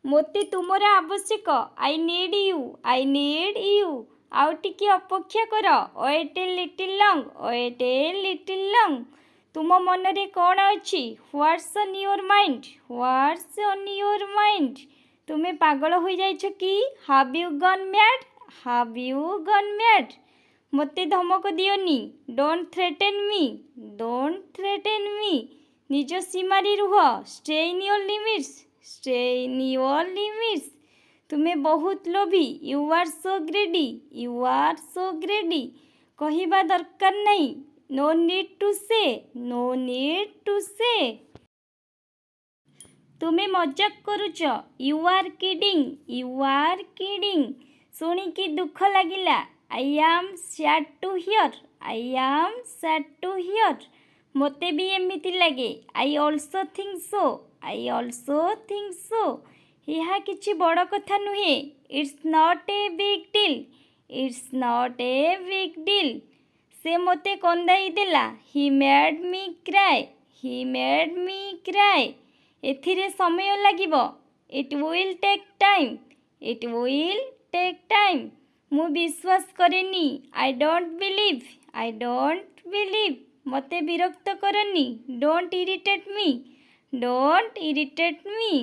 ମୋତେ ତୁମର ଆବଶ୍ୟକ। I need you, I need you. ଆଉ ଟିକେ ଅପେକ୍ଷା କର। Wait a little long, wait a little long. ତୁମ ମନରେ କ'ଣ ଅଛି? What's on your mind, what's on your mind. ତୁମେ ପାଗଳ ହୋଇଯାଇଛ କି? Have you gone mad, have you gone mad. ମୋତେ ଧମକ ଦିଅନି। Don't threaten me, don't threaten me. ନିଜ ସୀମାରେ ରୁହ। Stay in your limits, stay in your limits. ତୁମେ ବହୁତ ଲୋଭୀ। You are so greedy, you are so greedy. କହିବା ଦରକାର ନାହିଁ। No need to say, no need to say. ତୁମେ ମଜାକ କରୁଛ। You are kidding, you are kidding. ଶୁଣିକି ଦୁଃଖ ଲାଗିଲା। I am sad to hear, I am sad to hear. ମୋତେ ବି ଏମିତି ଲାଗେ। I also think so, I also think so. ଏହା କିଛି ବଡ଼ କଥା ନୁହେଁ। It's not a big deal, it's not a big deal. ସେ ମୋତେ କନ୍ଦାଇ ଦେଲା। ହି made me cry, he made me cry. ଏଥିରେ ସମୟ ଲାଗିବ। It will take time, it will take time. ମୁଁ ବିଶ୍ୱାସ କରେନି। I don't believe, I don't believe. ମୋତେ ବିରକ୍ତ କରନି। Don't irritate me, don't irritate ମି।